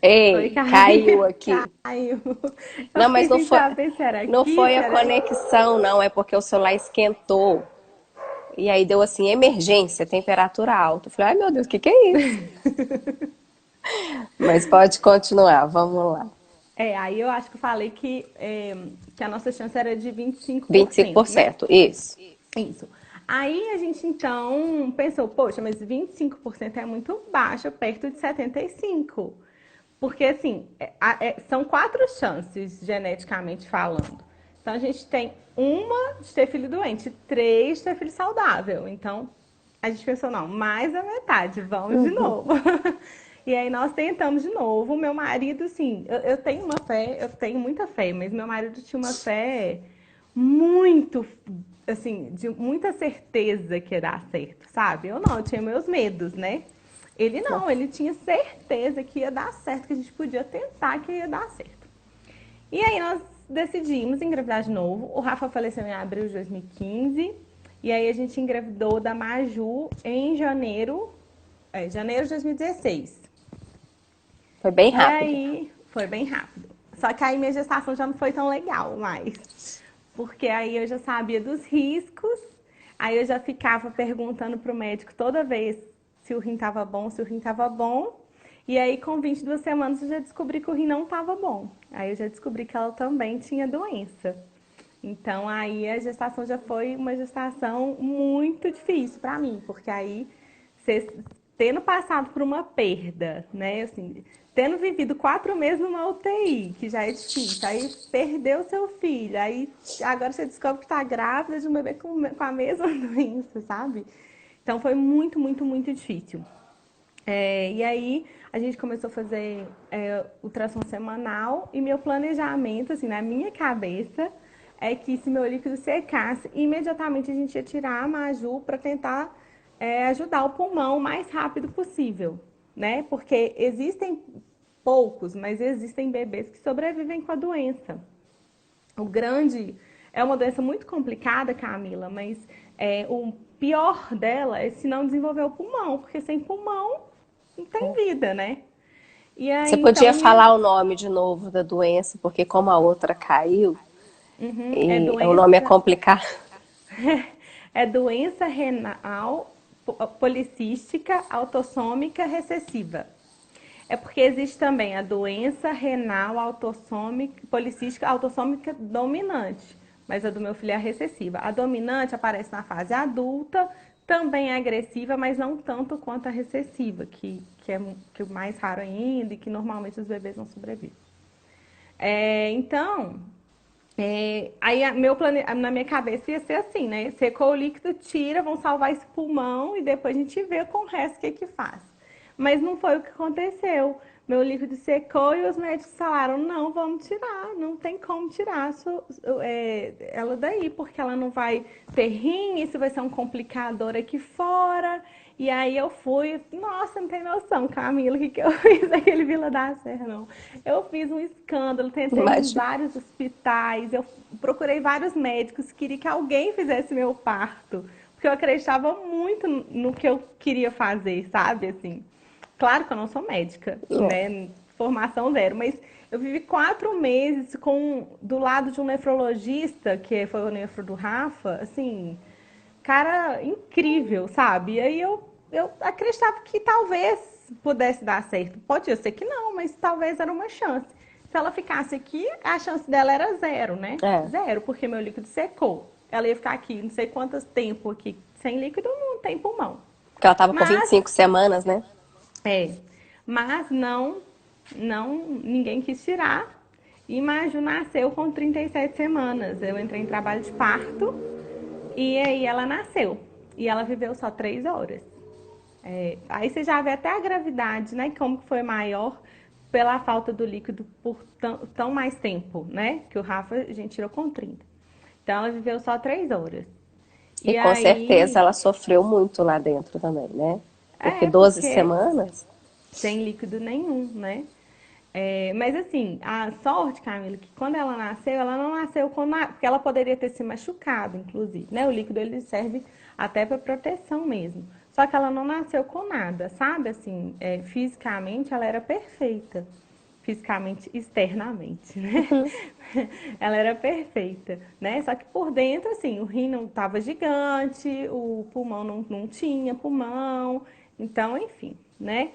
Ei, Oi, caiu caiu. aqui. Caiu. Eu Não, fiquei mas não sem foi, saber se era não aqui, foi se a era aí. conexão, não. É porque o celular esquentou. E aí deu assim, emergência, temperatura alta. Eu falei, ai meu Deus, o que que é isso? Mas pode continuar, vamos lá. Aí eu acho que eu falei que a nossa chance era de vinte e cinco Vinte por e cinco por cento, né? cento, isso. Isso. Aí a gente então pensou, poxa, mas 25% é muito baixo, perto de 75%. Porque assim, são quatro chances geneticamente falando. Então a gente tem uma de ter filho doente, três de ter filho saudável. Então a gente pensou, não, mais a metade, vamos de Uhum. novo. E aí nós tentamos de novo. Meu marido, assim, eu tenho uma fé, eu tenho muita fé, mas meu marido tinha uma fé muito, assim, de muita certeza que ia dar certo, sabe? Eu não, eu tinha meus medos, né? Ele não, ele tinha certeza que ia dar certo, que a gente podia tentar que ia dar certo. E aí nós decidimos engravidar de novo. O Rafa faleceu em abril de 2015. E aí a gente engravidou da Maju em janeiro de 2016. Foi bem E rápido. aí foi bem rápido. Só que aí minha gestação já não foi tão legal mais. Porque aí eu já sabia dos riscos, aí eu já ficava perguntando pro médico toda vez se o rim tava bom, se o rim tava bom. E aí, com 22 semanas, eu já descobri que o rim não tava bom. Aí eu já descobri que ela também tinha doença. Então, aí a gestação já foi uma gestação muito difícil para mim, porque aí, cê, tendo passado por uma perda, né, assim, tendo vivido 4 meses numa UTI, que já é difícil, aí perdeu seu filho, aí agora você descobre que está grávida de um bebê com a mesma doença, sabe? Então, foi muito, muito, muito difícil. E aí a gente começou a fazer ultrassom semanal e meu planejamento, assim, na minha cabeça, é que se meu líquido secasse, imediatamente a gente ia tirar a Maju para tentar ajudar o pulmão o mais rápido possível, né? Porque existem poucos, mas existem bebês que sobrevivem com a doença. O grande é uma doença muito complicada, Camila, mas o pior dela é se não desenvolver o pulmão, porque sem pulmão não tem vida, né? E Você aí, podia então, falar o nome de novo da doença, porque como a outra caiu, é e o nome é doença, complicado. é doença renal policística autossômica recessiva. É porque existe também a doença renal autossômica, policística autossômica dominante, mas a do meu filho é a recessiva. A dominante aparece na fase adulta, também é agressiva, mas não tanto quanto a recessiva, que é o mais raro ainda e que normalmente os bebês não sobrevivem. Então, aí na minha cabeça ia ser assim, né? Secou o líquido, tira, vão salvar esse pulmão e depois a gente vê com o resto o que que faz. Mas não foi o que aconteceu. Meu líquido secou e os médicos falaram, não, vamos tirar, não tem como tirar ela daí, porque ela não vai ter rim, isso vai ser um complicador aqui fora. E aí eu fui, nossa, não tem noção, Camila, o que, que eu fiz naquele Vila da Serra, não. Eu fiz um escândalo, tentei em Imagina. vários hospitais, eu procurei vários médicos, queria que alguém fizesse meu parto, porque eu acreditava muito no que eu queria fazer, sabe, assim. Claro que eu não sou médica, É. né, formação zero, mas eu vivi 4 meses do lado de um nefrologista, que foi o nefro do Rafa, assim, cara incrível, sabe? E aí eu acreditava que talvez pudesse dar certo. Pode ser que não, mas talvez era uma chance. Se ela ficasse aqui, a chance dela era zero, né? É. Zero, porque meu líquido secou. Ela ia ficar aqui, não sei quanto tempo aqui sem líquido, não tem pulmão. Porque ela tava com vinte e Mas, cinco semanas, né? é, mas ninguém quis tirar. E Maju nasceu com 37 semanas. Eu entrei em trabalho de parto e aí ela nasceu. E ela viveu só 3 horas. Aí você já vê até a gravidade, né? Como que foi maior pela falta do líquido por tão mais tempo, né? Que o Rafa a gente tirou com 30. Então ela viveu só 3 horas. E E com certeza aí, ela sofreu muito lá dentro também, né? Porque 12 porque semanas. sem líquido nenhum, né? Mas assim, a sorte, Camila, que quando ela não nasceu com nada, porque ela poderia ter se machucado, inclusive, né? O líquido ele serve até para proteção mesmo. Só que ela não nasceu com nada, sabe? Assim, fisicamente ela era perfeita. fisicamente, externamente, né? Ela era perfeita, né? Só que por dentro, assim, o rim não estava gigante, o pulmão não tinha pulmão, então, enfim, né?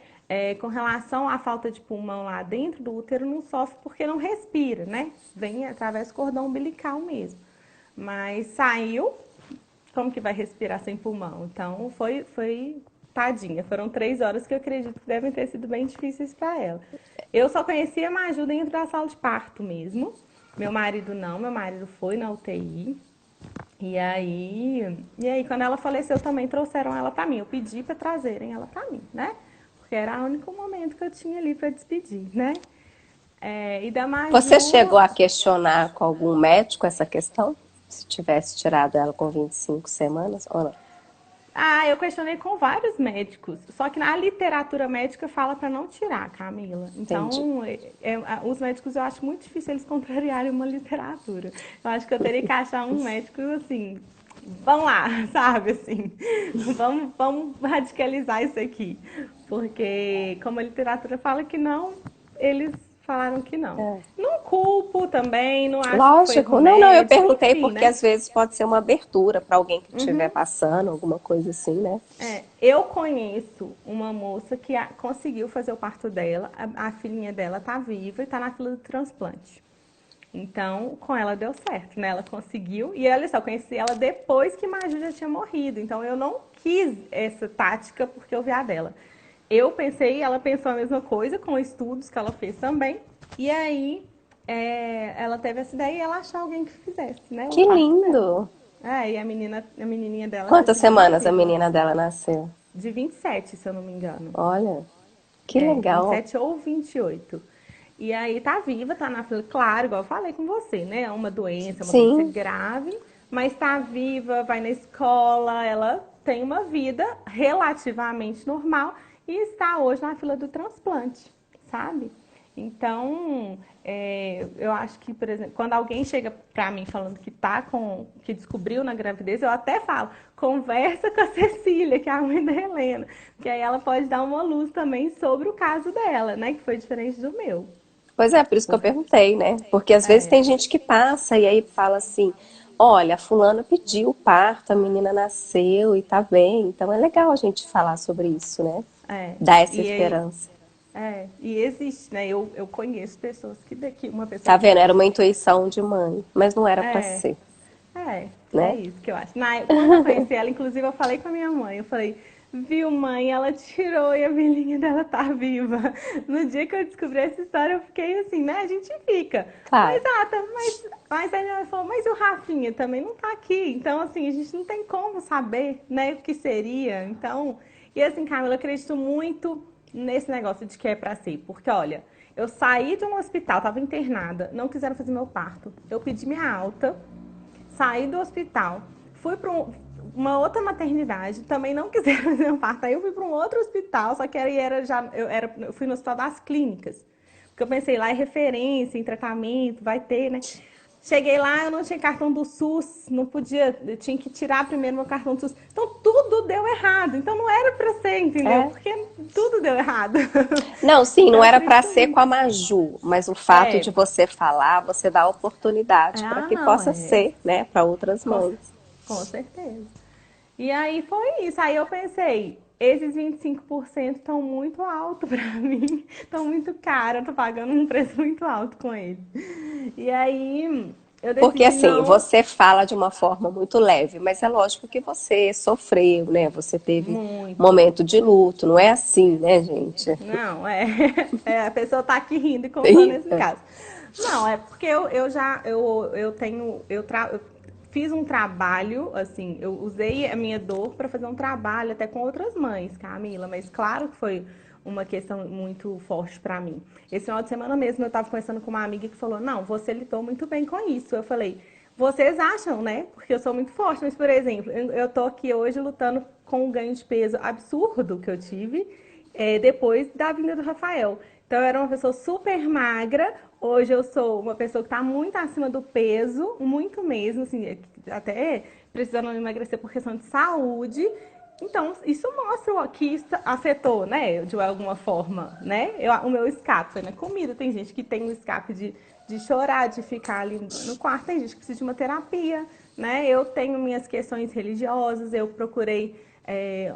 Com relação à falta de pulmão lá dentro do útero, não sofre porque não respira, né? Vem através do cordão umbilical mesmo. Mas saiu, como que vai respirar sem pulmão? Então, foi tadinha. Foram 3 horas que eu acredito que devem ter sido bem difíceis para ela. Eu só conhecia a Maju dentro da sala de parto mesmo. Meu marido não, meu marido foi na UTI. E aí quando ela faleceu também trouxeram ela para mim. Eu pedi para trazerem ela para mim, né? Porque era o único momento que eu tinha ali para despedir, né? E da Você Maju, chegou a questionar com algum médico essa questão? Se tivesse tirado ela com 25 semanas ou não? eu questionei com vários médicos, só que na literatura médica fala para não tirar, Camila. Entendi. Então, os médicos eu acho muito difícil eles contrariarem uma literatura. Eu acho que eu teria que achar um médico assim, vamos lá, sabe assim, vamos radicalizar isso aqui, porque como a literatura fala que não, eles falaram que não. É. Não culpo também, não acho que foi erro Lógico. Não, não, eu médico, perguntei enfim, porque né? às vezes pode ser uma abertura para alguém que estiver passando, alguma coisa assim, né? Eu conheço uma moça que conseguiu fazer o parto dela, a filhinha dela tá viva e tá na fila do transplante. Então, com ela deu certo, né? Ela conseguiu. E olha só, eu conheci ela depois que Maju já tinha morrido. Então, eu não quis essa tática porque eu vi a dela. Eu pensei, ela pensou a mesma coisa com estudos que ela fez também. E aí, ela teve essa ideia e ela achou alguém que fizesse, né? O Que parto dela. lindo! E a menininha dela Quantas conseguiu semanas a nascer, menina dela nasceu? de 27, se eu não me engano. Olha, que legal. 27 ou 28. E aí tá viva, tá na fila, claro, igual eu falei com você, né? É uma doença Sim, grave, mas tá viva, vai na escola, ela tem uma vida relativamente normal e está hoje na fila do transplante, sabe? Então, eu acho que, por exemplo, quando alguém chega pra mim falando que descobriu na gravidez, eu até falo, conversa com a Cecília, que é a mãe da Helena, que aí ela pode dar uma luz também sobre o caso dela, né? Que foi diferente do meu. pois é, por isso que eu Por- perguntei, né? Porque às vezes É, tem gente que passa e aí fala assim: olha, a fulana pediu o parto, a menina nasceu e tá bem. Então é legal a gente falar sobre isso, né? é. Dar essa E aí, esperança. e existe, né? Eu conheço pessoas que daqui, uma pessoa Tá que vendo? Era uma intuição de mãe, mas não era pra é, ser, é né? isso que eu acho. Quando eu conheci ela, inclusive, eu falei com a minha mãe. Eu falei, viu, mãe, ela tirou e a filhinha dela tá viva. No dia que eu descobri essa história, eu fiquei assim, né? A gente fica. Claro. Mas, mas aí minha mãe falou, mas o Rafinha também não tá aqui. Então, assim, a gente não tem como saber, né, o que seria. Então, e assim, Camila, eu acredito muito nesse negócio de que é pra ser. Porque, olha, eu saí de um hospital, tava internada, não quiseram fazer meu parto. Eu pedi minha alta. Saí do hospital, fui para uma outra maternidade, também não quiseram fazer um parto. Aí eu fui para um outro hospital, só que aí eu fui no Hospital das Clínicas. Porque eu pensei, lá é referência em tratamento, vai ter, né? Cheguei lá, eu não tinha cartão do SUS, não podia, eu tinha que tirar primeiro meu cartão do SUS. Então tudo deu errado. Então não era para ser, entendeu? É. Porque tudo deu errado. Não, sim, Então não eu era pra acredito ser com muito. a Maju, mas o fato de É, você falar, você dá oportunidade para que não, possa ser, né, para outras com, mães. com certeza. E aí foi isso. Aí eu pensei, esses 25% estão muito alto para mim, estão muito caro, eu tô pagando um preço muito alto com ele. E aí eu Porque decidi assim, não você fala de uma forma muito leve, mas é lógico que você sofreu, né? Você teve muito. momento de luto, não é assim, né, gente? Não, a pessoa tá aqui rindo e contando esse É. caso. Não, é porque eu tenho, eu fiz um trabalho, assim, eu usei a minha dor para fazer um trabalho até com outras mães, Camila, mas claro que foi uma questão muito forte para mim. Esse final de semana mesmo eu estava conversando com uma amiga que falou: "Não, você lidou muito bem com isso". Eu falei: "Vocês acham, né? Porque eu sou muito forte, mas por exemplo, eu tô aqui hoje lutando com um ganho de peso absurdo que eu tive depois da vinda do Rafael. Então, eu era uma pessoa super magra. Hoje eu sou uma pessoa que está muito acima do peso, muito mesmo, assim, até precisando emagrecer por questão de saúde. Então, isso mostra que isso afetou, né, de alguma forma, né? O meu escape foi na comida. Tem gente que tem um escape de chorar, de ficar ali no quarto. Tem gente que precisa de uma terapia, né? Eu tenho minhas questões religiosas, eu procurei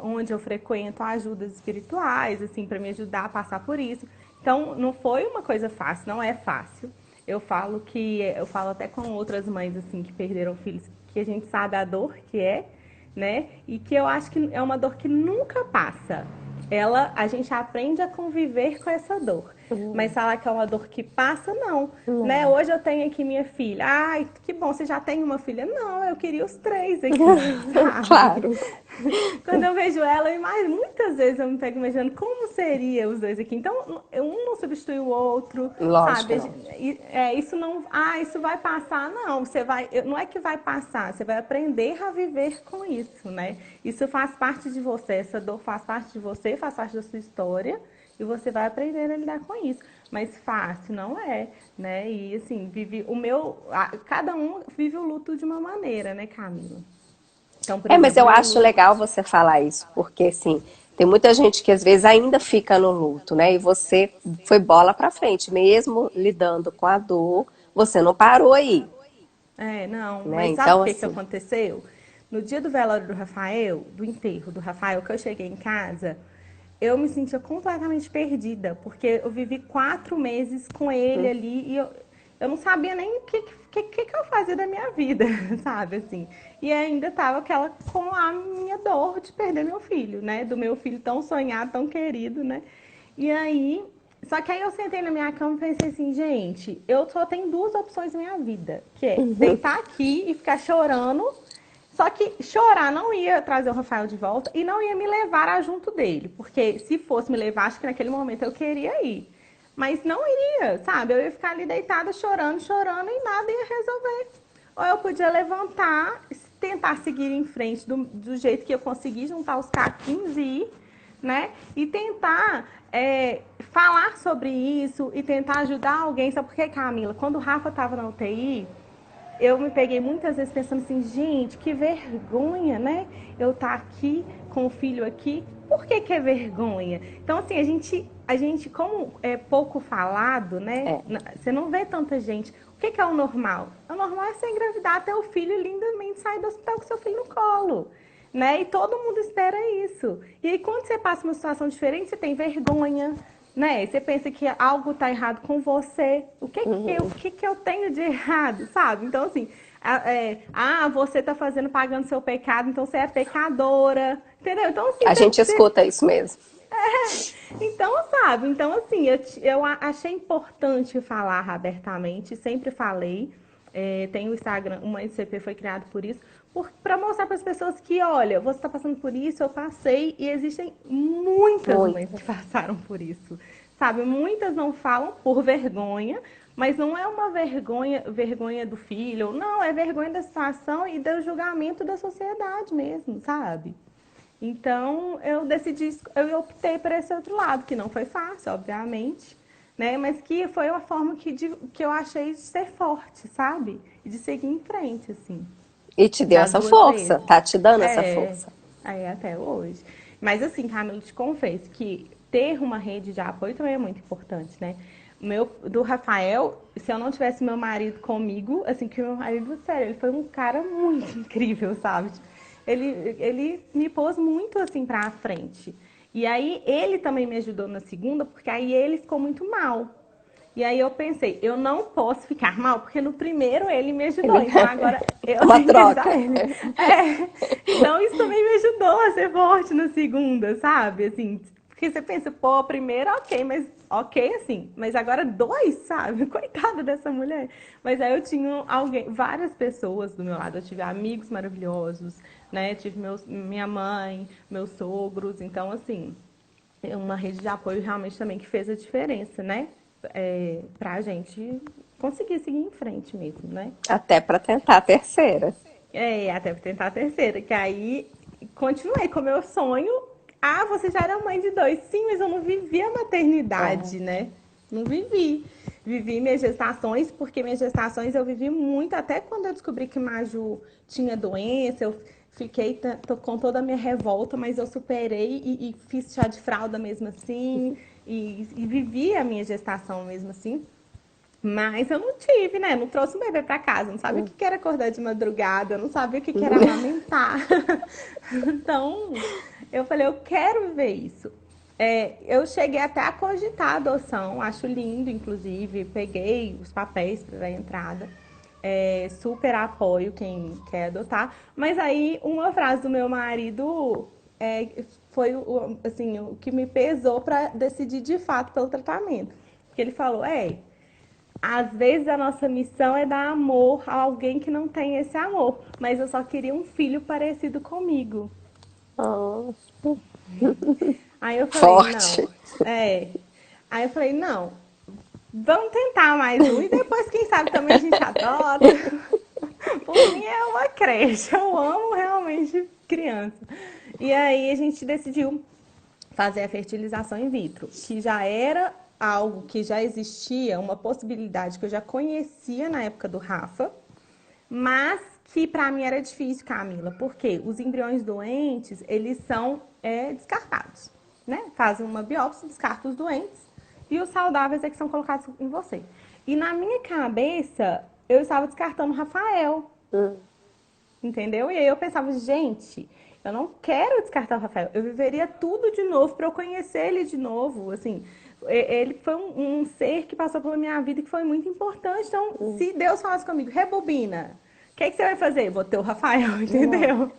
onde eu frequento ajudas espirituais, assim, para me ajudar a passar por isso. Então, não foi uma coisa fácil, não é fácil. Eu falo até com outras mães, assim, que perderam filhos, que a gente sabe a dor que é, né? E que eu acho que é uma dor que nunca passa. A gente aprende a conviver com essa dor. Mas falar que é uma dor que passa, não. Né? Não. Hoje eu tenho aqui minha filha. Ai, que bom, você já tem uma filha? Não, eu queria os três aqui, sabe? Claro. Quando eu vejo ela, muitas vezes eu me pego imaginando como seria os dois aqui. Então, um não substitui o outro, Lógico, sabe? não. Isso não, isso vai passar, não. Não é que vai passar, você vai aprender a viver com isso, né? Isso faz parte de você, essa dor faz parte de você, faz parte da sua história e você vai aprender a lidar com isso. Mas fácil não é, né? E assim, cada um vive o luto de uma maneira, né, Camila? Então, por Mas exemplo, eu meu acho luto. legal você falar isso, porque assim, tem muita gente que às vezes ainda fica no luto, né? E você foi bola pra frente, mesmo lidando com a dor, você não parou aí, Não, né? mas sabe o Então, que que assim, aconteceu? No dia do velório do Rafael, do enterro do Rafael, que eu cheguei em casa, eu me sentia completamente perdida, porque eu vivi 4 meses com ele ali e eu não sabia nem o que eu fazia da minha vida, sabe, assim. E ainda tava com a minha dor de perder meu filho, né? Do meu filho tão sonhado, tão querido, né? E aí, só que aí eu sentei na minha cama e pensei assim, gente, eu só tenho duas opções na minha vida, que é deitar aqui e ficar chorando. Só que chorar não ia trazer o Rafael de volta e não ia me levar a junto dele, porque se fosse me levar, acho que naquele momento eu queria ir. Mas não iria, sabe? Eu ia ficar ali deitada chorando, chorando e nada ia resolver. Ou eu podia levantar, tentar seguir em frente do jeito que eu consegui juntar os caquinhos e ir, né? E tentar falar sobre isso e tentar ajudar alguém. Sabe por quê, Camila? Quando o Rafa estava na UTI, eu me peguei muitas vezes pensando assim, gente, que vergonha, né? Eu estar aqui com o filho aqui. Por que é vergonha? Então, assim, a gente, como é pouco falado, né? é. Você não vê tanta gente. O que é o normal? O normal é você engravidar até o filho e lindamente sair do hospital com seu filho no colo. Né? E todo mundo espera isso. E aí, quando você passa uma situação diferente, você tem vergonha, né? Você pensa que algo está errado com você. O que eu tenho de errado, sabe? Então, assim, você está pagando seu pecado, então você é pecadora, entendeu? Então, assim, A gente escuta isso mesmo. então, sabe? Então, assim, eu achei importante falar abertamente, sempre falei. Tem o Instagram, uma ICP foi criado por isso, para mostrar para as pessoas que, olha, você está passando por isso, eu passei, e existem muitas mães que Muito. passaram por isso, sabe? Muitas não falam por vergonha, mas não é uma vergonha do filho, não, é vergonha da situação e do julgamento da sociedade mesmo, sabe? Então, eu optei por esse outro lado, que não foi fácil, obviamente, né? Mas que foi uma forma que eu achei de ser forte, sabe? E de seguir em frente, assim, E te deu das essa duas força, vezes. tá te dando essa É, força. até hoje. Mas assim, Camila, eu te confesso que ter uma rede de apoio também é muito importante, né? Do Rafael, se eu não tivesse meu marido comigo, assim, que meu marido, sério, ele foi um cara muito incrível, sabe? Ele me pôs muito, assim, pra frente. E aí, ele também me ajudou na segunda, porque aí ele ficou muito mal. E aí eu pensei, eu não posso ficar mal, porque no primeiro ele me ajudou, então agora É eu uma tenho que troca. ajudar ele. Então isso também me ajudou a ser forte na segunda, sabe? Assim, porque você pensa, pô, a primeira, ok, mas ok, assim, mas agora dois, sabe? Coitada dessa mulher. Mas aí eu tinha várias pessoas do meu lado, eu tive amigos maravilhosos, né? Tive minha mãe, meus sogros, então assim, é uma rede de apoio realmente também que fez a diferença, né? Pra gente conseguir seguir em frente mesmo, né? Até para tentar a terceira. Até tentar a terceira, que aí continuei com o meu sonho. Ah, você já era mãe de dois. Sim, mas eu não vivi a É. maternidade, né? Não vivi. Vivi minhas gestações, porque minhas gestações eu vivi muito, até quando eu descobri que Maju tinha doença, eu tô com toda a minha revolta, mas eu superei e fiz chá de fralda mesmo assim, e vivi a minha gestação mesmo assim. Mas eu não tive, né? Não trouxe um bebê pra casa, não sabia o que que era acordar de madrugada, eu não sabia o que que era amamentar. Então, eu falei, eu quero ver isso. Eu cheguei até a cogitar a adoção, acho lindo, inclusive, peguei os papéis para a entrada. Super apoio quem quer adotar. Mas aí, uma frase do meu marido foi assim, o que me pesou para decidir de fato pelo tratamento. Porque ele falou, às vezes a nossa missão é dar amor a alguém que não tem esse amor, mas eu só queria um filho parecido comigo. Oh, Aí eu falei, não, forte. é. Aí eu falei, não, vamos tentar mais um e depois, quem sabe, também a gente adota. Por mim é uma creche, eu amo realmente criança. E aí a gente decidiu fazer a fertilização in vitro, que já era algo que já existia, uma possibilidade que eu já conhecia na época do Rafa, mas que para mim era difícil, Camila, porque os embriões doentes, eles são descartados, né? Fazem uma biópsia, descartam os doentes e os saudáveis é que são colocados em você. E na minha cabeça, eu estava descartando o Rafael, entendeu? E aí eu pensava, gente, eu não quero descartar o Rafael, eu viveria tudo de novo para eu conhecer ele de novo, assim. Ele foi um ser que passou pela minha vida que foi muito importante. Então, se Deus falasse comigo, rebobina, o que você vai fazer? Vou ter o Rafael, entendeu?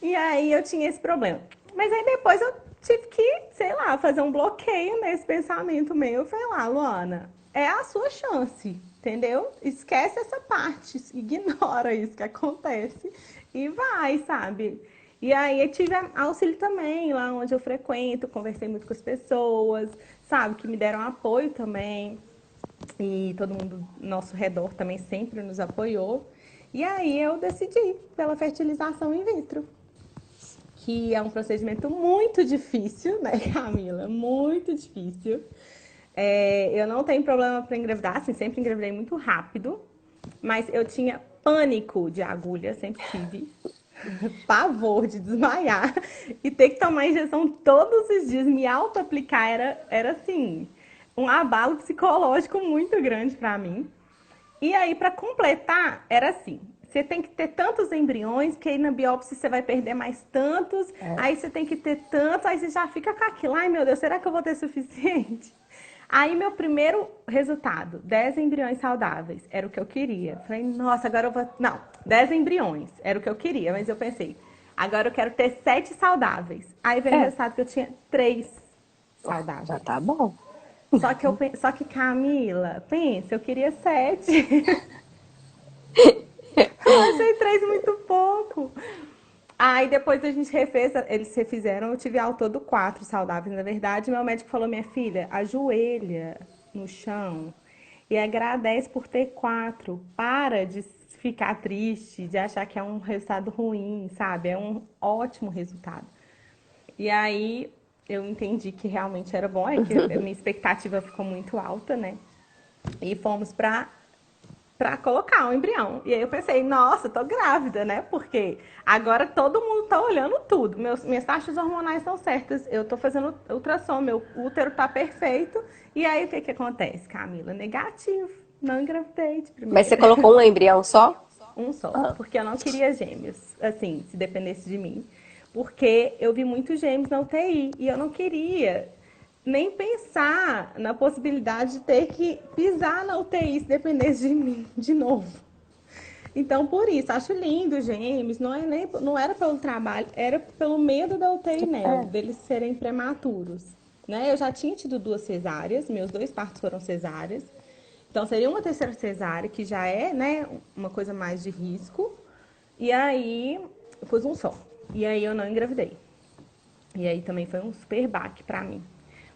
E aí eu tinha esse problema. Mas aí depois eu tive que, sei lá, fazer um bloqueio nesse pensamento meu. Eu falei lá, Luana, é a sua chance, entendeu? Esquece essa parte, ignora isso que acontece e vai, sabe? E aí eu tive auxílio também, lá onde eu frequento, conversei muito com as pessoas, sabe, que me deram apoio também. E todo mundo ao nosso redor também sempre nos apoiou. E aí eu decidi pela fertilização in vitro, que é um procedimento muito difícil, né, Camila? Muito difícil. Eu não tenho problema para engravidar, assim, sempre engravidei muito rápido, mas eu tinha pânico de agulha, sempre tive. Pavor de desmaiar e ter que tomar injeção todos os dias, me auto-aplicar era assim, um abalo psicológico muito grande para mim. E aí, para completar, era assim, você tem que ter tantos embriões, que aí na biópsia você vai perder mais tantos, aí você tem que ter tantos, aí você já fica com aquilo, ai meu Deus, será que eu vou ter suficiente? Aí meu primeiro resultado, 10 embriões saudáveis, era o que eu queria. Falei, nossa, agora eu vou... Não, 10 embriões, era o que eu queria, mas eu pensei, agora eu quero ter 7 saudáveis. Aí veio o resultado que eu tinha 3 saudáveis. Já tá bom. Só que Camila, pensa, eu queria 7. Eu achei 3 muito pouco. Aí depois a gente refez, eles refizeram, eu tive ao todo 4 saudáveis, na verdade. Meu médico falou, minha filha, ajoelha no chão e agradece por ter 4. Para de ficar triste, de achar que é um resultado ruim, sabe? É um ótimo resultado. E aí eu entendi que realmente era bom, que a minha expectativa ficou muito alta, né? E fomos para colocar um embrião. E aí eu pensei, nossa, tô grávida, né? Porque agora todo mundo tá olhando tudo. Minhas taxas hormonais estão certas. Eu tô fazendo ultrassom, meu útero tá perfeito. E aí o que que acontece, Camila? Negativo. Não engravidei de primeira. Mas você colocou um embrião só? Um só. Porque eu não queria gêmeos, assim, se dependesse de mim. Porque eu vi muitos gêmeos na UTI. E eu não queria nem pensar na possibilidade de ter que pisar na UTI se dependesse de mim de novo. Então, por isso, acho lindo gêmeos, não era pelo trabalho, era pelo medo da UTI, né? Deles serem prematuros. Né? Eu já tinha tido 2 cesáreas, meus 2 partos foram cesáreas. Então, seria uma terceira cesárea, que já é, né, uma coisa mais de risco. E aí, eu pus um só. E aí, eu não engravidei. E aí, também foi um super baque pra mim.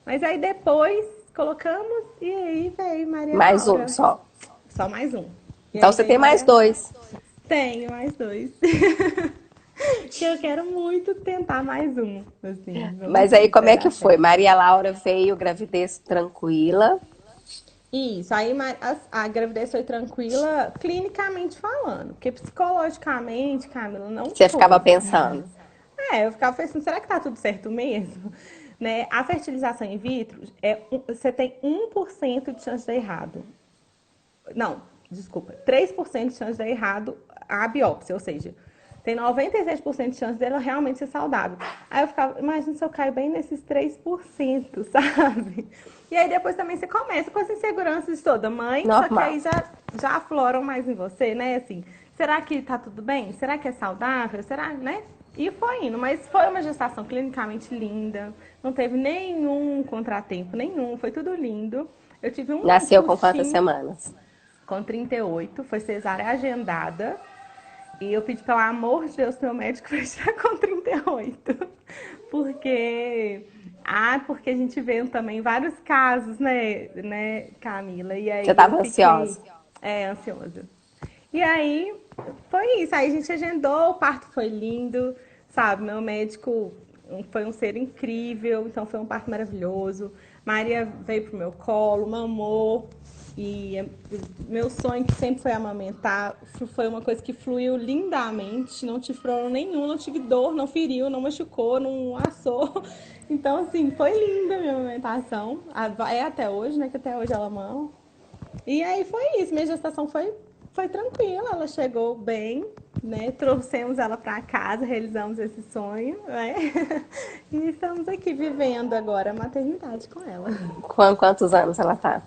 Mas aí depois colocamos e aí veio Maria Mais Laura. um só. Só mais um. E Então aí você veio tem mais Maria... 2. Tenho mais 2. Que eu quero muito tentar mais um. Assim, Mas aí como é que foi? Maria Laura veio gravidez tranquila. Isso, aí a gravidez foi tranquila, clinicamente falando, porque psicologicamente, Camila, não Você ficava foi. pensando. Eu ficava pensando, será que tá tudo certo mesmo? Né? A fertilização in vitro, você tem 1% de chance de dar errado. Não, desculpa, 3% de chance de dar errado a biópsia, ou seja, tem 97% de chance dela realmente ser saudável. Aí eu ficava, imagina se eu caio bem nesses 3%, sabe? E aí depois também você começa com as inseguranças de toda mãe, só que Normal. aí já afloram mais em você, né? Assim, será que tá tudo bem? Será que é saudável? Será, né? E foi indo, mas foi uma gestação clinicamente linda, não teve nenhum contratempo, nenhum, foi tudo lindo. Eu tive um Nasceu com quantas sustinho semanas? com 38, foi cesárea agendada. E eu pedi, pelo amor de Deus, pro meu médico fechar com 38. Porque. Porque a gente vê também vários casos, né, Camila? E Você aí eu estava fiquei ansiosa? ansiosa. E aí foi isso. Aí a gente agendou, o parto foi lindo, sabe? Meu médico foi um ser incrível, então foi um parto maravilhoso. Maria veio pro meu colo, mamou. E meu sonho que sempre foi amamentar, foi uma coisa que fluiu lindamente, não tive problema nenhum, não tive dor, não feriu, não machucou, não assou. Então, assim, foi linda a minha amamentação. É até hoje, né? Que até hoje ela mama. E aí foi isso, minha gestação foi tranquila, ela chegou bem, né? Trouxemos ela para casa, realizamos esse sonho, né? E estamos aqui vivendo agora a maternidade com ela. Com quantos anos ela tá?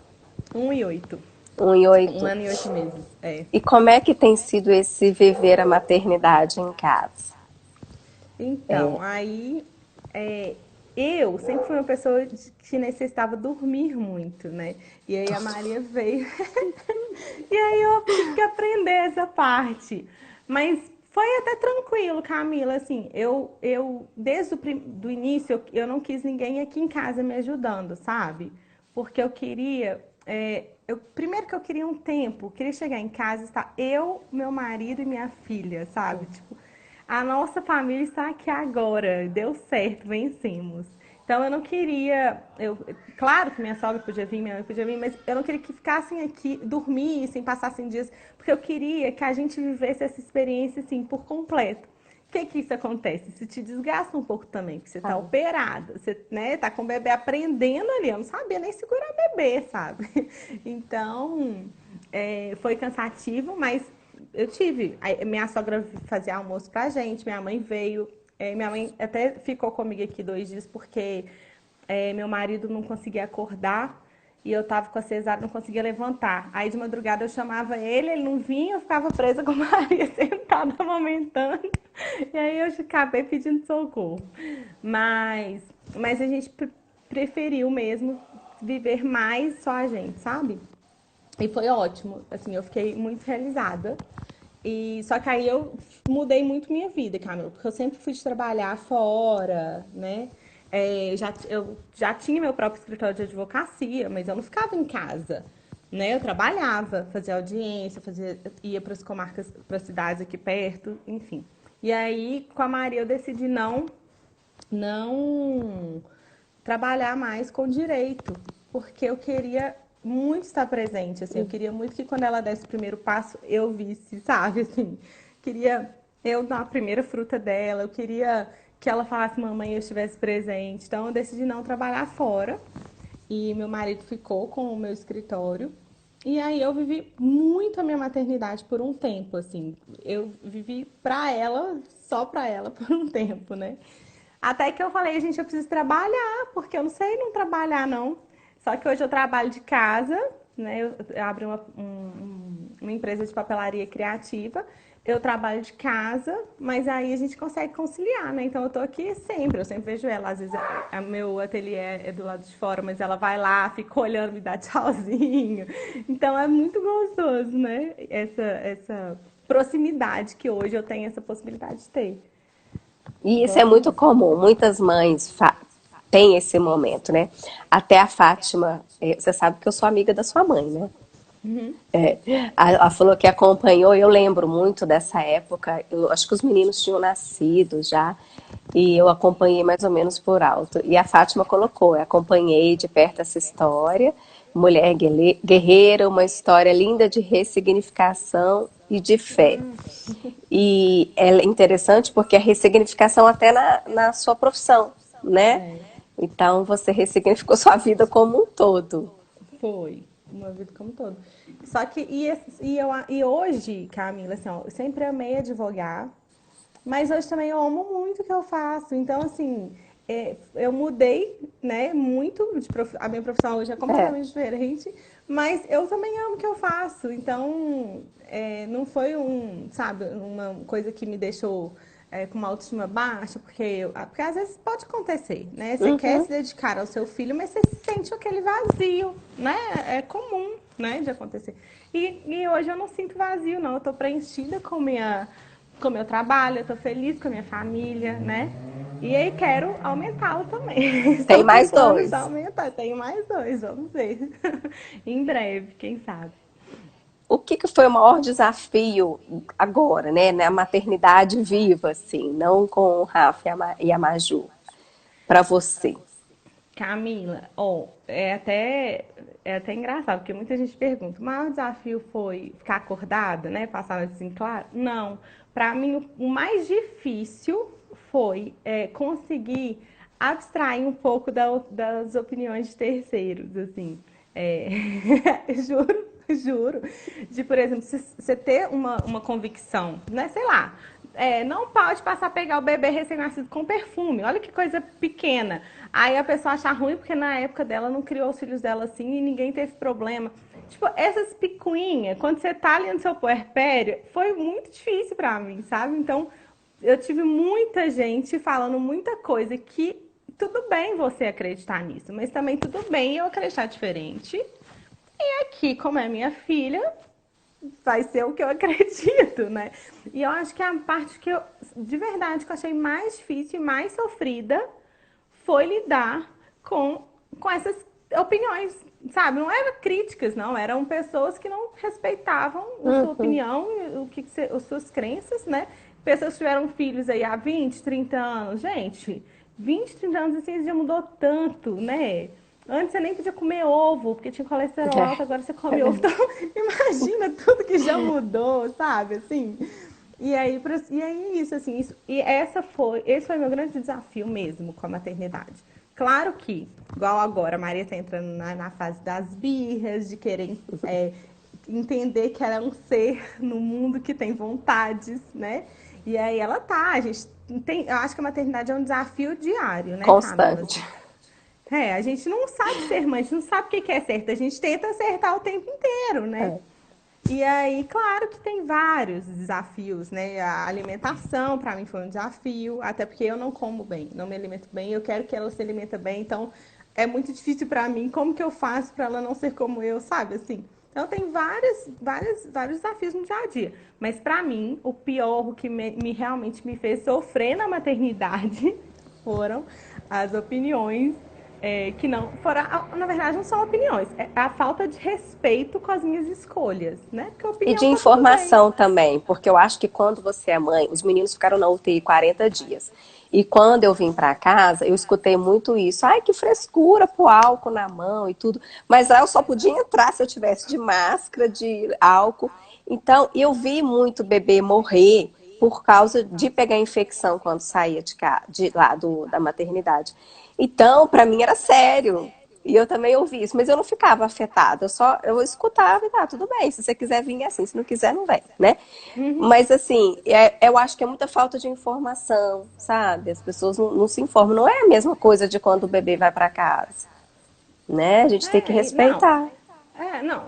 1 e 8. Um e Um oito. ano e 8 meses. É. E como é que tem sido esse viver a maternidade em casa? Então, aí é, eu sempre fui uma pessoa que necessitava dormir muito, né? E aí a Maria veio. E aí eu tive que aprender essa parte. Mas foi até tranquilo, Camila. Assim, eu desde do início, eu não quis ninguém aqui em casa me ajudando, sabe? Porque eu queria. Primeiro que eu queria um tempo, eu queria chegar em casa e estar eu, meu marido e minha filha, sabe? Tipo, a nossa família está aqui agora, deu certo, vencemos. Então eu não queria, claro que minha sogra podia vir, minha mãe podia vir, mas eu não queria que ficassem aqui, dormissem, passassem dias, porque eu queria que a gente vivesse essa experiência assim por completo. O que isso acontece? Isso te desgasta um pouco também, porque você está Ah, operada, você tá com o bebê aprendendo ali, eu não sabia nem segurar bebê, sabe? Então, foi cansativo, mas eu tive. Minha sogra fazia almoço pra gente, minha mãe veio. Minha mãe até ficou comigo aqui 2 dias porque meu marido não conseguia acordar e eu tava com a cesárea, não conseguia levantar. Aí de madrugada eu chamava ele não vinha, eu ficava presa com a Maria sentada amamentando. E aí eu acabei pedindo socorro. Mas, mas a gente preferiu mesmo viver mais só a gente, sabe? E foi ótimo, assim, eu fiquei muito realizada. E só que aí eu mudei muito minha vida, Camila, porque eu sempre fui de trabalhar fora, né? Eu já tinha meu próprio escritório de advocacia, mas eu não ficava em casa, né? Eu trabalhava, fazia audiência, ia para as comarcas, para as cidades aqui perto, enfim. E aí, com a Maria, eu decidi não trabalhar mais com direito, porque eu queria muito estar presente, assim, eu queria muito que quando ela desse o primeiro passo, eu visse, sabe, assim, queria eu dar a primeira fruta dela, eu queria que ela falasse, mamãe, eu estivesse presente, então eu decidi não trabalhar fora, e meu marido ficou com o meu escritório, e aí eu vivi muito a minha maternidade por um tempo, assim, eu vivi pra ela, só pra ela por um tempo, né? Até que eu falei, gente, eu preciso trabalhar, porque eu não sei não trabalhar, não. Só que hoje eu trabalho de casa, né? Eu abri uma empresa de papelaria criativa. Eu trabalho de casa, mas aí a gente consegue conciliar, né? Então eu tô aqui sempre, eu sempre vejo ela. Às vezes meu ateliê é do lado de fora, mas ela vai lá, fica olhando, me dá tchauzinho. Então é muito gostoso, né? Essa proximidade que hoje eu tenho essa possibilidade de ter. e isso é Gosto muito muito. comum, muitas mães têm esse momento, né? Até a Fátima, você sabe que eu sou amiga da sua mãe, né? Ela falou que acompanhou, eu lembro muito dessa época, eu acho que os meninos tinham nascido já, e eu acompanhei mais ou menos por alto. E a Fátima colocou, eu acompanhei de perto essa história, Mulher guerreira, uma história linda de ressignificação e de fé. E é interessante porque a ressignificação até na sua profissão, né? É, Então você ressignificou sua vida como um todo. foi. Uma vida como um todo. Só que, e hoje, Camila, assim, ó, eu sempre amei advogar, mas hoje também eu amo muito o que eu faço. Então, assim, eu mudei, né, muito. A minha profissão hoje é É, completamente diferente, mas eu também amo o que eu faço. Então, não foi sabe, uma coisa que me deixou com uma autoestima baixa, porque às vezes pode acontecer, né? Você quer uhum. se dedicar ao seu filho, mas você sente aquele vazio, né? É comum, né, de acontecer. E hoje eu não sinto vazio, não. Eu tô preenchida com o meu trabalho, eu tô feliz com a minha família, né? E aí quero aumentá-lo também. Tem Estou com mais planos de dois. aumentar. Tenho mais dois, vamos ver. Em breve, quem sabe. O que foi o maior desafio agora, né? Na maternidade viva, assim, não com o Rafa e a Maju, para você? Camila, é até engraçado, porque muita gente pergunta, o maior desafio foi ficar acordada, né? Passar assim, claro? Não. Para mim, o mais difícil foi conseguir abstrair um pouco das opiniões de terceiros, assim. É, juro, juro. De, por exemplo, se você ter uma convicção, né? Sei lá, não pode passar a pegar o bebê recém-nascido com perfume. Olha que coisa pequena. Aí a pessoa acha ruim porque na época dela não criou os filhos dela assim e ninguém teve problema. Tipo, essas picuinhas, quando você tá ali no seu puerpério, foi muito difícil pra mim, sabe? Então, eu tive muita gente falando muita coisa que tudo bem você acreditar nisso, mas também tudo bem eu acreditar diferente. E aqui, como é minha filha, vai ser o que eu acredito, né? E eu acho que a parte que eu, de verdade, que eu achei mais difícil e mais sofrida foi lidar com essas opiniões, sabe? Não eram críticas, não, eram pessoas que não respeitavam a sua Uhum. opinião, as suas crenças, né? Pessoas que tiveram filhos aí há 20, 30 anos. Gente, 20, 30 anos assim já mudou tanto, né? Antes você nem podia comer ovo, porque tinha colesterol alto, agora você É come ovo. Então, verdade. imagina tudo que já mudou, sabe? Assim. E aí isso, assim, esse foi meu grande desafio mesmo com a maternidade. Claro que, igual agora, a Maria está entrando na fase das birras, de querer entender que ela é um ser no mundo que tem vontades, né? E aí ela tá, a gente eu acho que a maternidade é um desafio diário, né, Camila? Constante. Assim, a gente não sabe ser mãe, a gente não sabe o que é certo, a gente tenta acertar o tempo inteiro, né? É. E aí, claro que tem vários desafios, né? A alimentação, para mim, foi um desafio, até porque eu não como bem, não me alimento bem, eu quero que ela se alimente bem, então é muito difícil para mim, como que eu faço para ela não ser como eu, sabe? Assim, então tem vários desafios no dia a dia, mas para mim, o pior, o que realmente me fez sofrer na maternidade foram as opiniões que não foram, na verdade não são opiniões, é a falta de respeito com as minhas escolhas, né? Porque E de opinião tá tudo bem. informação também, porque eu acho que quando você é mãe, os meninos ficaram na UTI 40 dias. E quando eu vim para casa, eu escutei muito isso. Ai, que frescura, pôr álcool na mão e tudo. Mas lá eu só podia entrar se eu tivesse de máscara, de álcool. Então, eu vi muito bebê morrer por causa de pegar infecção quando saía de lá da maternidade. Então, para mim era sério. E eu também ouvi isso, mas eu não ficava afetada, eu escutava e tá, tudo bem, se você quiser vir é assim, se não quiser não vem, né? Mas assim, eu acho que é muita falta de informação, sabe? As pessoas não se informam, não é a mesma coisa de quando o bebê vai para casa, né? A gente tem que Não. respeitar. Não,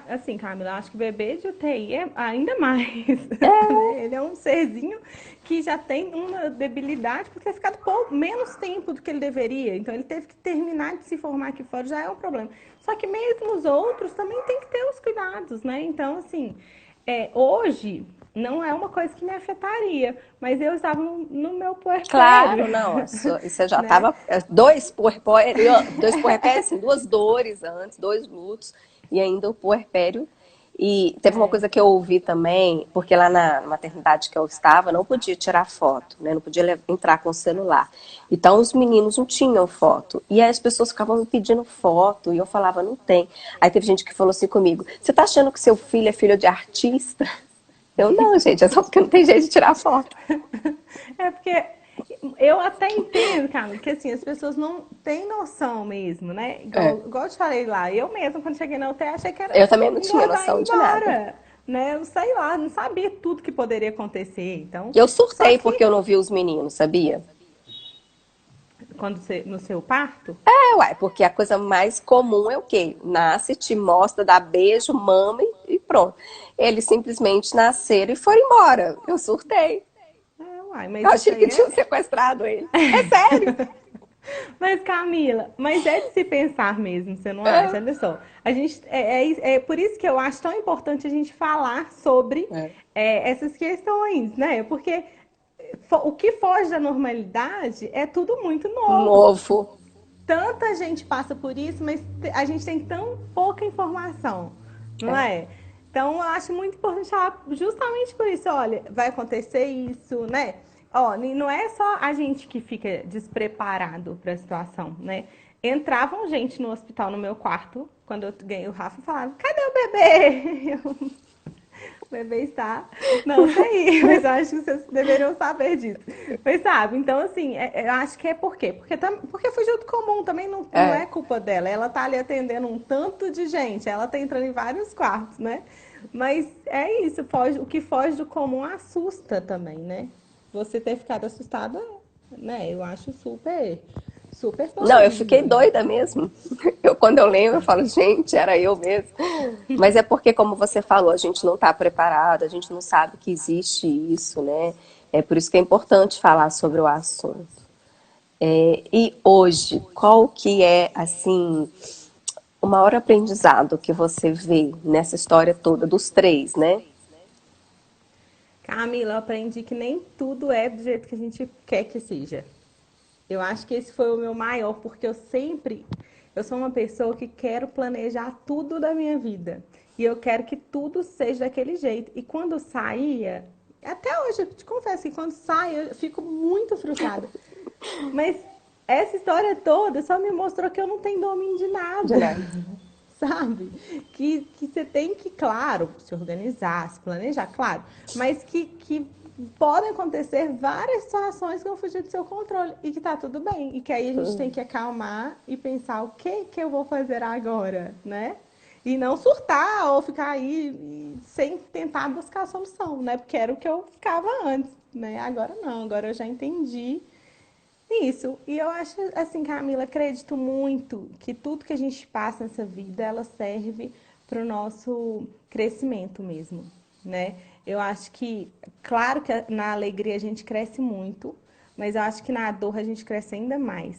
assim, Camila, acho que bebê de UTI é ainda mais, né? Ele é um serzinho que já tem uma debilidade por ter ficado menos tempo do que ele deveria. Então, ele teve que terminar de se formar aqui fora, já é um problema. Só que mesmo os outros também tem que ter os cuidados, né? Então, assim, hoje não é uma coisa que me afetaria, mas eu estava no meu puerpério, Claro, não, você já né? estava dois puerpérios, assim, duas dores antes, dois lutos, e ainda o puerpério. E teve uma É. coisa que eu ouvi também, porque lá na maternidade que eu estava, não podia tirar foto, né? Não podia entrar com o celular. Então os meninos não tinham foto. E aí as pessoas ficavam me pedindo foto e eu falava, não tem. Aí teve gente que falou assim comigo, você tá achando que seu filho é filho de artista? Eu não, gente, é só porque não tem jeito de tirar foto. É porque eu até entendo, Camila, que assim, as pessoas não têm noção mesmo, né? É. Igual eu te falei lá, eu mesma, quando cheguei na UTI, achei que era Eu também não tinha engordar e ir noção de nada. embora, né? Eu sei lá, não sabia tudo que poderia acontecer. Então, Eu só surtei que porque eu não vi os meninos, sabia? quando você, no seu parto, Ué, porque a coisa mais comum é o quê? Nasce, te mostra, dá beijo, mama e pronto. Eles simplesmente nasceram e foram embora. Eu surtei. uai, Eu mas isso achei que aí tinham é. sequestrado ele. É sério? Mas, Camila, mas é de se pensar mesmo, você não acha? É. Olha só, a gente, é por isso que eu acho tão importante a gente falar sobre É. essas questões, né? Porque o que foge da normalidade é tudo muito novo. Novo. Tanta gente passa por isso, mas a gente tem tão pouca informação, não É. é? Então, eu acho muito importante falar justamente por isso. Olha, vai acontecer isso, né? Ó, não é só a gente que fica despreparado para a situação, né? Entravam gente no hospital no meu quarto, quando eu ganhei o Rafa, e falavam, cadê o bebê? O bebê está na UTI, mas eu acho que vocês deveriam saber disso. Mas sabe, então assim, eu acho que é por quê? Porque fugiu do comum, também não é É. culpa dela. Ela tá ali atendendo um tanto de gente, ela tá entrando em vários quartos, né? Mas é isso, o que foge do comum assusta também, né? Você ter ficado assustada, né? Eu acho super, super Não, eu fiquei plausível. doida mesmo. Quando eu lembro, eu falo, gente, era eu mesmo. Mas é porque, como você falou, a gente não está preparado, a gente não sabe que existe isso, né? É por isso que é importante falar sobre o assunto. E hoje, qual que é, assim, o maior aprendizado que você vê nessa história toda dos três, né? Camila, eu aprendi que nem tudo é do jeito que a gente quer que seja. Eu acho que esse foi o meu maior, porque eu sou uma pessoa que quero planejar tudo da minha vida. E eu quero que tudo seja daquele jeito. E quando saía, até hoje, eu te confesso que quando sai, eu fico muito frustrada. Mas essa história toda só me mostrou que eu não tenho domínio de De nada. nada. Sabe? Que você tem que, claro, se organizar, se planejar, claro, mas que podem acontecer várias situações que vão fugir do seu controle e que tá tudo bem. E que aí a gente tem que acalmar e pensar o que que eu vou fazer agora, né? E não surtar ou ficar aí sem tentar buscar a solução, né? Porque era o que eu ficava antes, né? Agora não, agora eu já entendi isso. E eu acho assim, Camila, acredito muito que tudo que a gente passa nessa vida, ela serve para o nosso crescimento mesmo, né? Eu acho que, claro que na alegria a gente cresce muito, mas eu acho que na dor a gente cresce ainda mais,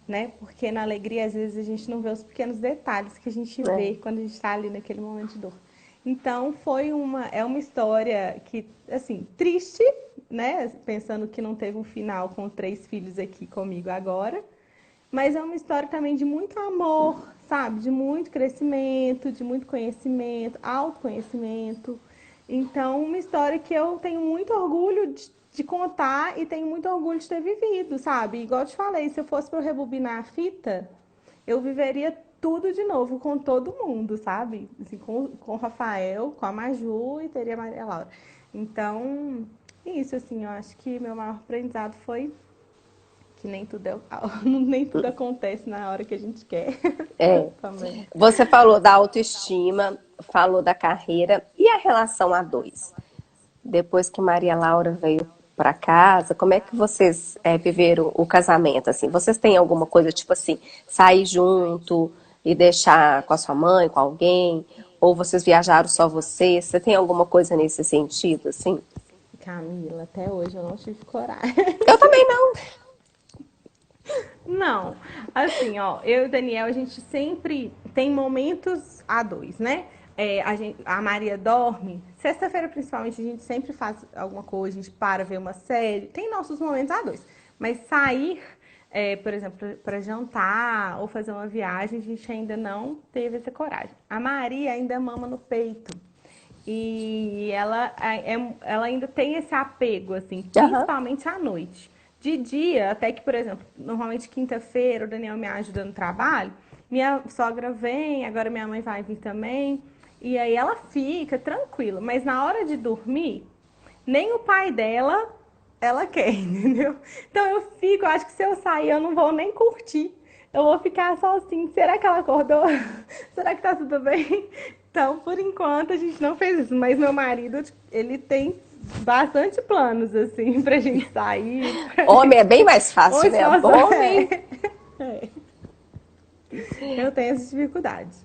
né? Porque na alegria, às vezes, a gente não vê os pequenos detalhes que a gente vê É. quando a gente está ali naquele momento de dor. Então, é uma história que, assim, triste, né? Pensando que não teve um final com 3 filhos aqui comigo agora. Mas é uma história também de muito amor, sabe? De muito crescimento, de muito conhecimento, autoconhecimento. Então, uma história que eu tenho muito orgulho de contar e tenho muito orgulho de ter vivido, sabe? Igual eu te falei, se eu fosse para rebobinar a fita, eu viveria tudo de novo com todo mundo, sabe? Assim, com o Rafael, com a Maju e teria a Maria Laura. Então, isso, assim, eu acho que meu maior aprendizado foi que nem tudo, nem tudo acontece na hora que a gente quer. É. Também. Você falou da autoestima, falou da carreira e a relação a dois. Depois que Maria Laura veio para casa, como é que vocês viveram o casamento? Assim, vocês têm alguma coisa tipo assim, sair junto e deixar com a sua mãe, com alguém? Ou vocês viajaram só vocês? Você tem alguma coisa nesse sentido, assim? Camila, até hoje eu não tive coragem. Eu também não. Não, assim, ó, eu e o Daniel, a gente sempre tem momentos a dois, né? A Maria dorme, sexta-feira principalmente, a gente sempre faz alguma coisa, a gente para ver uma série, tem nossos momentos a dois. Mas sair, por exemplo, para jantar ou fazer uma viagem, a gente ainda não teve essa coragem. A Maria ainda mama no peito. E ela ainda tem esse apego, assim, Aham. principalmente à noite. De dia, até que, por exemplo, normalmente quinta-feira o Daniel me ajuda no trabalho, minha sogra vem, agora minha mãe vai vir também, e aí ela fica tranquila. Mas na hora de dormir, nem o pai dela ela quer, entendeu? Então eu fico, acho que se eu sair eu não vou nem curtir. Eu vou ficar só assim, será que ela acordou? Será que tá tudo bem? Então, por enquanto, a gente não fez isso. Mas meu marido, ele tem bastante planos, assim, pra gente sair. Pra Homem é gente... bem mais fácil, Hoje, né? nossa, Homem. eu tenho essa dificuldade.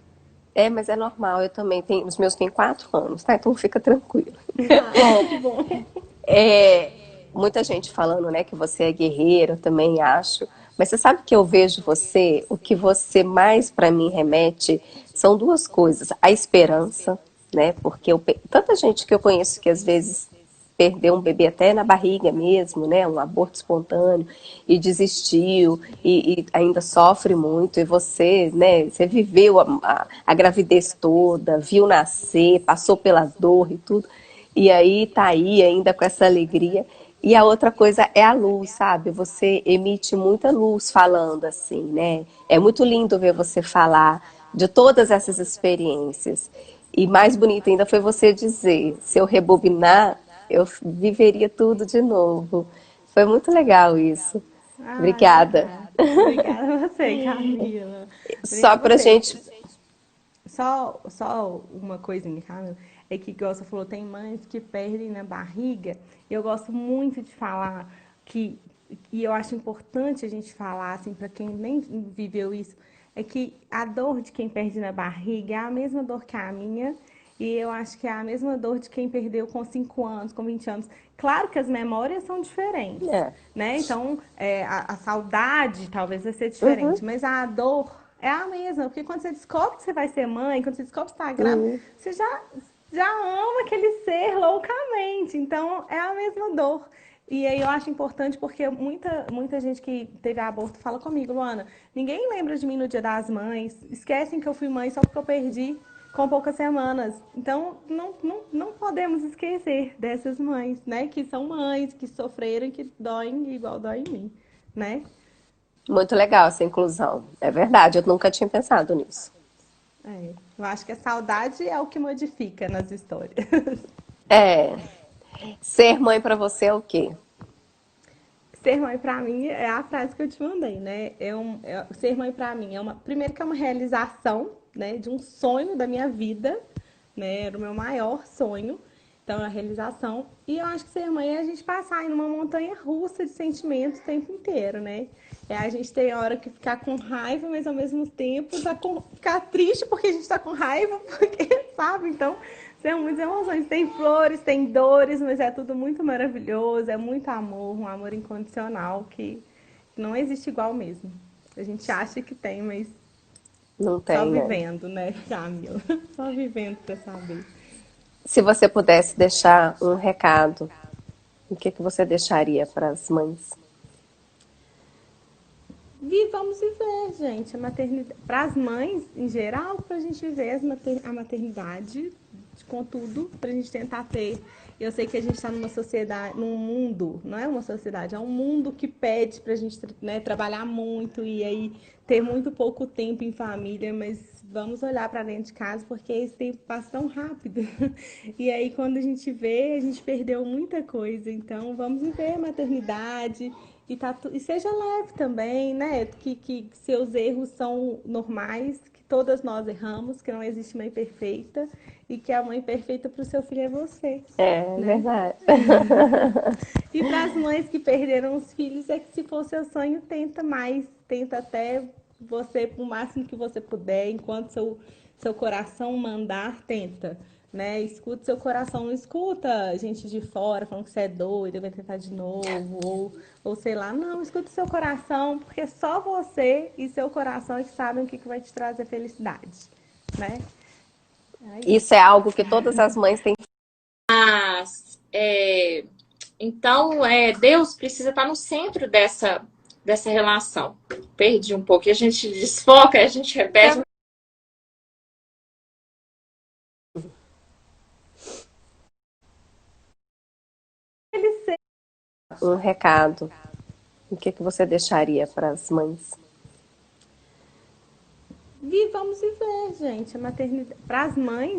É, mas é normal, eu também tenho, os meus têm 4 anos, tá? Então fica tranquilo. Ai, que bom. É, muita gente falando, né, que você é guerreira, eu também acho. Mas você sabe que eu vejo você, o que você mais para mim remete são duas coisas. A esperança, né? Porque tanta gente que eu conheço que às vezes perdeu um bebê até na barriga mesmo, né? Um aborto espontâneo e desistiu e ainda sofre muito. E você, né? Você viveu a gravidez toda, viu nascer, passou pela dor e tudo. E aí tá aí ainda com essa alegria. E a outra coisa é a luz, sabe? Você emite muita luz falando assim, né? É muito lindo ver você falar de todas essas experiências. E mais bonito ainda foi você dizer, se eu rebobinar, eu viveria tudo de novo. Foi muito legal isso. Ah, Obrigada. obrigada. Obrigada a você, Camila. Só Obrigada a pra você. gente. Só uma coisinha, Camila, é que, igual você falou, tem mães que perdem na barriga. E eu gosto muito de falar que, e eu acho importante a gente falar, assim, para quem nem viveu isso, é que a dor de quem perde na barriga é a mesma dor que a minha. E eu acho que é a mesma dor de quem perdeu com 5 anos, com 20 anos. Claro que as memórias são diferentes, É. né? Então, a saudade talvez vai ser Uhum, diferente, mas a dor é a mesma. Porque quando você descobre que você vai ser mãe, quando você descobre que você está grávida, uhum. você já ama aquele ser loucamente. Então, é a mesma dor. E aí eu acho importante porque muita gente que teve aborto fala comigo, Luana, ninguém lembra de mim no Dia das Mães, esquecem que eu fui mãe só porque eu perdi com poucas semanas. Então, não podemos esquecer dessas mães, né? Que são mães, que sofreram, que doem igual dói em mim, né? Muito legal essa inclusão. É verdade, eu nunca tinha pensado nisso. Eu acho que a saudade é o que modifica nas histórias. É. Ser mãe pra você é o quê? Ser mãe pra mim é a frase que eu te mandei, né? Ser mãe pra mim primeiro que é uma realização, né, de um sonho da minha vida, né? Era o meu maior sonho. Então, é uma realização. E eu acho que ser mãe é a gente passar em uma montanha russa de sentimentos o tempo inteiro, né? É a gente ter hora que ficar com raiva, mas ao mesmo tempo ficar triste porque a gente tá com raiva, porque, sabe? Então, são muitas emoções. Tem flores, tem dores, mas é tudo muito maravilhoso. É muito amor, um amor incondicional que não existe igual mesmo. A gente acha que tem, mas Não só tem, né? vivendo, né, Camila? Só vivendo pra saber. Se você pudesse deixar um recado, o que que você deixaria para as mães? Vamos viver, gente, a maternidade. Para as mães, em geral, para a gente viver a maternidade com tudo, para a gente tentar ter. Eu sei que a gente está numa sociedade, num mundo, não é uma sociedade, é um mundo que pede para a gente, né, trabalhar muito e aí ter muito pouco tempo em família, mas vamos olhar para dentro de casa porque esse tempo passa tão rápido. E aí, quando a gente vê, a gente perdeu muita coisa. Então, vamos viver a maternidade e seja leve também, né? Que seus erros são normais, que todas nós erramos, que não existe mãe perfeita e que a mãe perfeita para o seu filho é você, É né? verdade. E para as mães que perderam os filhos, é que se for seu sonho, tenta mais, tenta até você, o máximo que você puder, enquanto seu coração mandar, tenta. Né? Escuta seu coração, não escuta gente de fora falando que você é doido, vai tentar de novo, ou sei lá, não, escuta seu coração, porque só você e seu coração é que sabem o que vai te trazer felicidade, né? É Isso é isso. algo que todas as mães têm. Mas, então, Deus precisa estar no centro dessa relação. Perdi um pouco. E a gente desfoca, a gente repete. um recado, o que você deixaria para as mães? Vamos viver, gente. A maternidade. Para as mães,